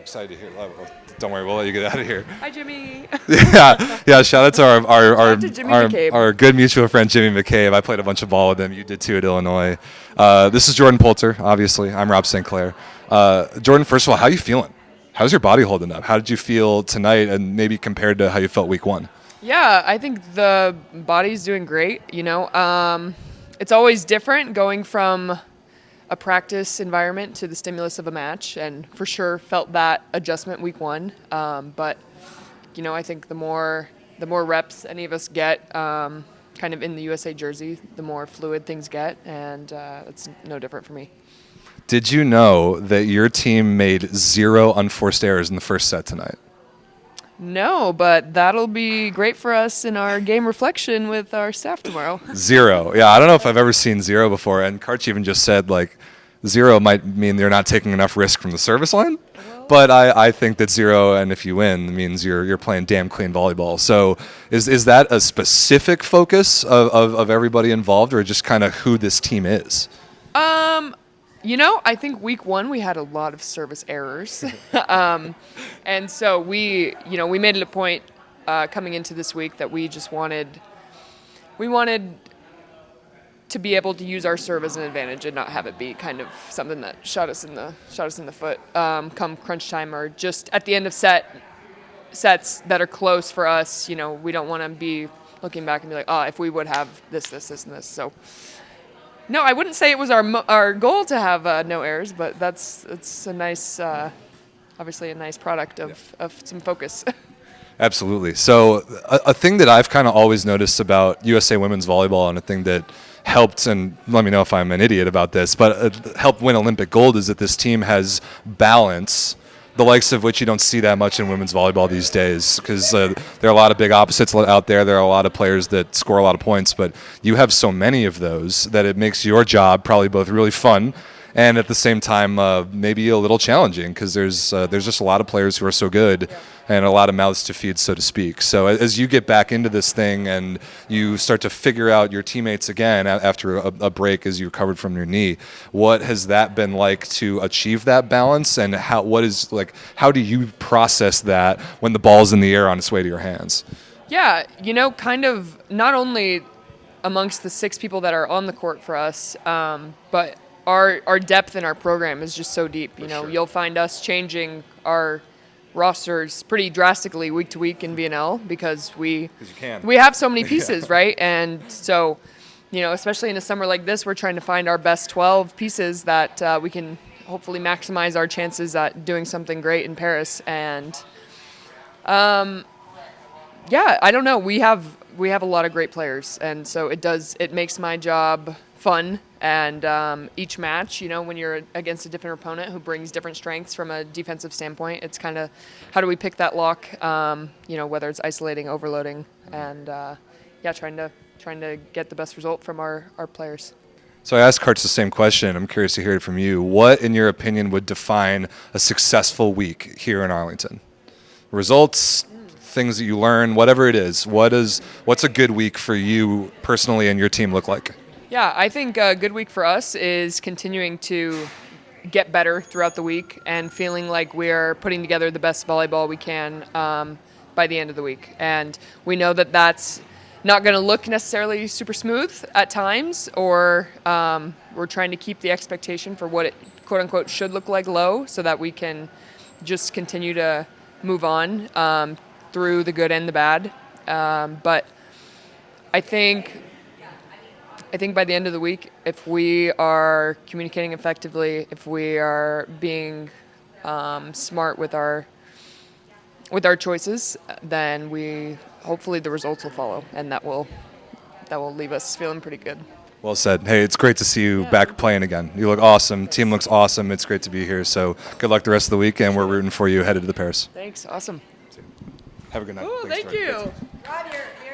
excited to hear. Don't worry, we'll let you get out of here. Hi, Jimmy. Yeah. Shout out to Shout out to our good mutual friend Jimmy McCabe. I played a bunch of ball with him. You did too at Illinois. This is Jordyn Poulter. Obviously, I'm Rob St. Clair. Jordyn, first of all, how are you feeling? How's your body holding up? How did you feel tonight, and maybe compared to how you felt week one? Yeah, I think the body's doing great. It's always different going from a practice environment to the stimulus of a match, and for sure felt that adjustment week one. But I think the more reps any of us get, kind of in the USA jersey, the more fluid things get, and it's no different for me. Did you know that your team made 0 unforced errors in the first set tonight? No, but that'll be great for us in our game reflection with our staff tomorrow. 0. Yeah, I don't know if I've ever seen 0 before. And Karch even just said, 0 might mean they're not taking enough risk from the service line. But I think that 0, and if you win, means you're playing damn clean volleyball. So is that a specific focus of everybody involved, or just kind of who this team is? I think week one we had a lot of service errors, and so we made it a point coming into this week that we wanted to be able to use our serve as an advantage and not have it be kind of something that shot us in the foot come crunch time, or just at the end of sets that are close for us. We don't want to be looking back and be like, oh, if we would have this, and this. So. No, I wouldn't say it was our goal to have no errors, but it's a nice, obviously a nice product of some focus. Absolutely. So a thing that I've kind of always noticed about USA women's volleyball, and a thing that helped, and let me know if I'm an idiot about this, but helped win Olympic gold, is that this team has balance, the likes of which you don't see that much in women's volleyball these days, because there are a lot of big opposites out there. There are a lot of players that score a lot of points, but you have so many of those that it makes your job probably both really fun and at the same time maybe a little challenging, because there's just a lot of players who are so good and a lot of mouths to feed, so to speak. So as you get back into this thing and you start to figure out your teammates again after a break as you recovered from your knee, what has that been like to achieve that balance, and how do you process that when the ball's in the air on its way to your hands? Yeah, kind of not only amongst the 6 people that are on the court for us, but our depth in our program is just so deep. Sure. You'll find us changing our rosters pretty drastically week to week in VNL because we have so many pieces, right? And so, especially in a summer like this, we're trying to find our best 12 pieces that we can hopefully maximize our chances at doing something great in Paris. And I don't know. We have a lot of great players, and so it makes my job fun. And each match, when you're against a different opponent who brings different strengths from a defensive standpoint, it's kind of how do we pick that lock, whether it's isolating, overloading, and trying to get the best result from our players. So I asked Karch the same question. I'm curious to hear it from you. What, in your opinion, would define a successful week here in Arlington? Results, things that you learn, whatever it is. What's a good week for you personally and your team look like? Yeah, I think a good week for us is continuing to get better throughout the week and feeling like we're putting together the best volleyball we can by the end of the week. And we know that that's not going to look necessarily super smooth at times, or we're trying to keep the expectation for what it quote-unquote should look like low, so that we can just continue to move on through the good and the bad. But I think by the end of the week, if we are communicating effectively, if we are being smart with our choices, then hopefully the results will follow, and that will leave us feeling pretty good. Well said. Hey, it's great to see you back playing again. You look awesome. Team looks awesome. It's great to be here. So good luck the rest of the week, and we're rooting for you headed to the Paris. Thanks. Awesome. Have a good night. Ooh, thank you. Rob, you're